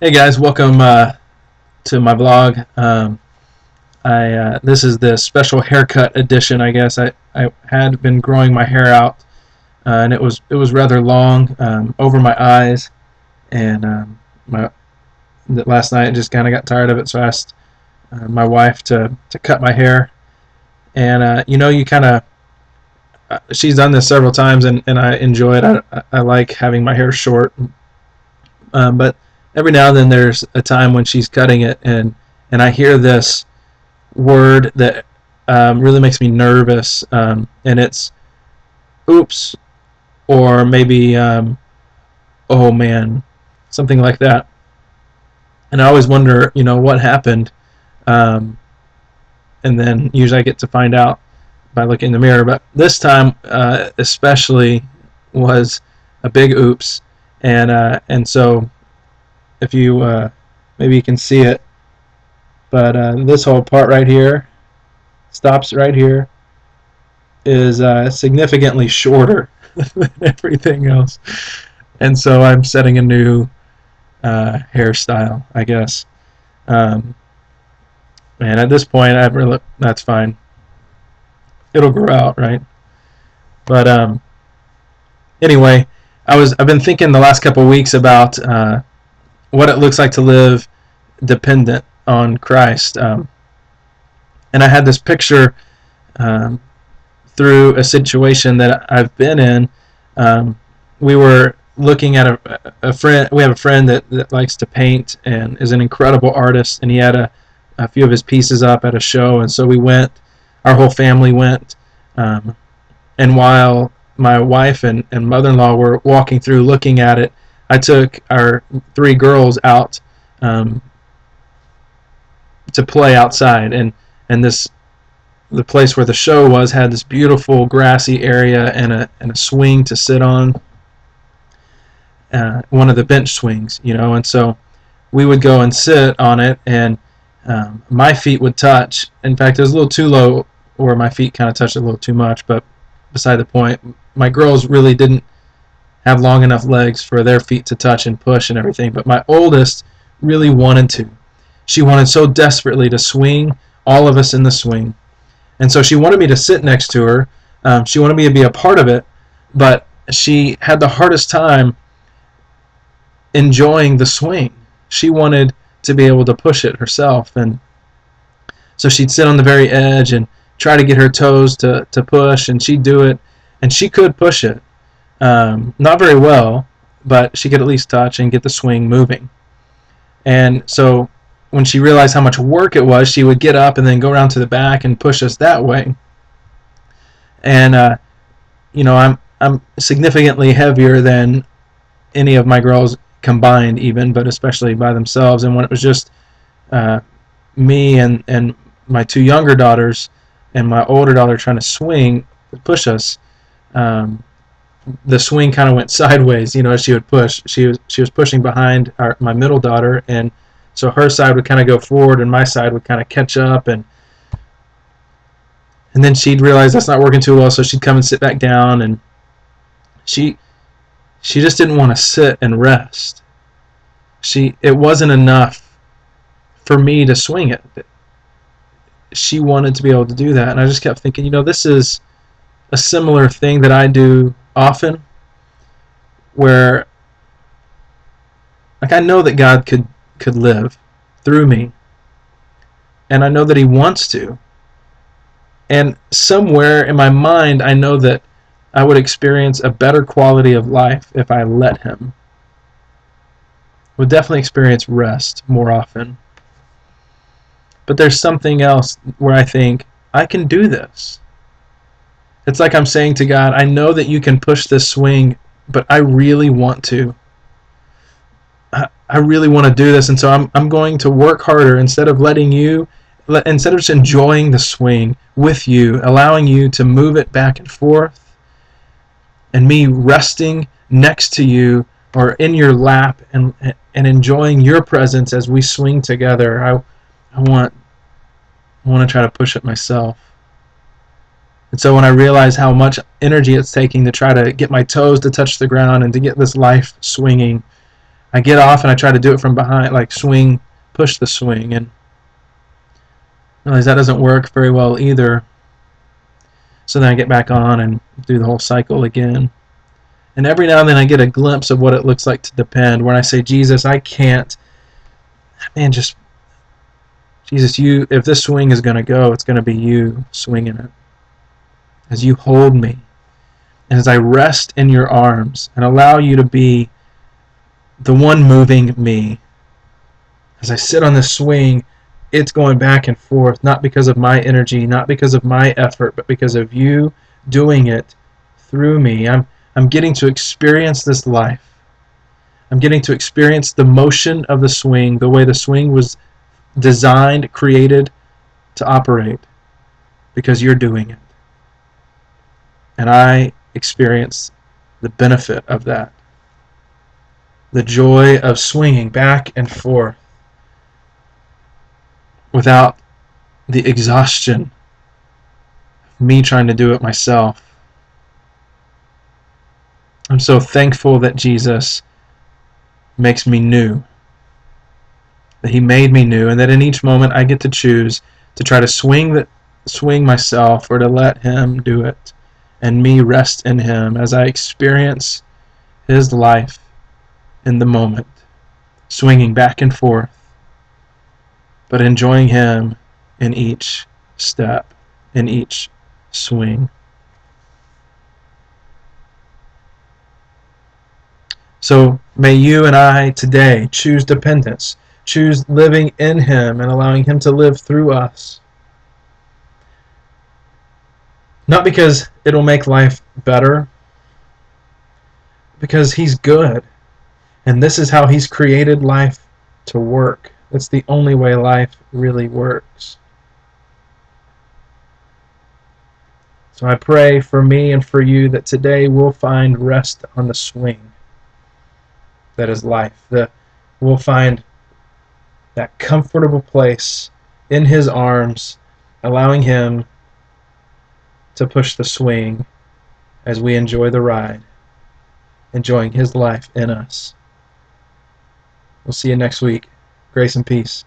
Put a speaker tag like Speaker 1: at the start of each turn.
Speaker 1: Hey guys, welcome to my vlog. I This is the special haircut edition, I guess. I had been growing my hair out, and it was rather long over my eyes, and my last night I just kind of got tired of it, so I asked my wife to cut my hair, and you kind of she's done this several times, and I enjoy it. I like having my hair short, but every now and then there's a time when she's cutting it, and I hear this word that really makes me nervous, and it's oops, or maybe oh man, something like that. And I always wonder, what happened, um, and then usually I get to find out by looking in the mirror. But this time, especially, was a big oops, and so if you maybe you can see it, but this whole part right here stops right here is significantly shorter than everything else, and so I'm setting a new hairstyle, I guess. Um, and at this point, that's fine. It'll grow out, right? But anyway, I've been thinking the last couple of weeks about what it looks like to live dependent on Christ, and I had this picture um, through a situation that I've been in. We were looking at a friend. We have a friend that likes to paint and is an incredible artist, and he had a few of his pieces up at a show, and so we went. Our whole family went, and while my wife and mother-in-law were walking through looking at it, I took our three girls out um, to play outside, and the place where the show was had this beautiful grassy area and a swing to sit on, one of the bench swings, and so we would go and sit on it, and my feet would touch. In fact, it was a little too low where my feet kind of touched a little too much, but beside the point, my girls really didn't have long enough legs for their feet to touch and push and everything, but my oldest really wanted to. She wanted so desperately to swing all of us in the swing. And so she wanted me to sit next to her. She wanted me to be a part of it, but she had the hardest time enjoying the swing. She wanted to be able to push it herself, and so she'd sit on the very edge and try to get her toes to push, and she'd do it, and she could push it. Not very well, but she could at least touch and get the swing moving. And so when she realized how much work it was, she would get up and then go around to the back and push us that way. And I'm significantly heavier than any of my girls combined, even, but especially by themselves. And when it was just me and my two younger daughters and my older daughter trying to push us, the swing kind of went sideways. As she would push, she was pushing behind my middle daughter, and so her side would kind of go forward, and my side would kind of catch up, and then she'd realize that's not working too well, so she'd come and sit back down, and she just didn't want to sit and rest. It wasn't enough for me to swing it. She wanted to be able to do that, and I just kept thinking, this is a similar thing that I do often, where I know that God could live through me, and I know that He wants to, and somewhere in my mind I know that I would experience a better quality of life if I let Him. Would definitely experience rest more often. But there's something else where I think, I can do this. It's like I'm saying to God, I know that You can push this swing, but I really want to. I really want to do this, and so I'm going to work harder instead of instead of just enjoying the swing with You, allowing You to move it back and forth, and me resting next to You or in Your lap and enjoying Your presence as we swing together. I want to try to push it myself. And so when I realize how much energy it's taking to try to get my toes to touch the ground and to get this life swinging, I get off and I try to do it from behind, like swing, push the swing, and I realize that doesn't work very well either. So then I get back on and do the whole cycle again. And every now and then I get a glimpse of what it looks like to depend. When I say, Jesus, I can't, man, just, Jesus, you, if this swing is going to go, it's going to be you swinging it. As you hold me, and as I rest in your arms and allow you to be the one moving me. As I sit on this swing, it's going back and forth, not because of my energy, not because of my effort, but because of you doing it through me. I'm getting to experience this life. I'm getting to experience the motion of the swing, the way the swing was designed, created to operate, because you're doing it. And I experience the benefit of that. The joy of swinging back and forth without the exhaustion of me trying to do it myself. I'm so thankful that Jesus makes me new, that he made me new, and that in each moment I get to choose to try to swing myself or to let him do it, and me rest in him as I experience his life in the moment, swinging back and forth, but enjoying him in each step, in each swing. So may you and I today choose dependence, choose living in him and allowing him to live through us. Not because it'll make life better, because he's good. And this is how he's created life to work. It's the only way life really works. So I pray for me and for you that today we'll find rest on the swing that is life. That we'll find that comfortable place in his arms, allowing him to push the swing as we enjoy the ride, enjoying his life in us. We'll see you next week. Grace and peace.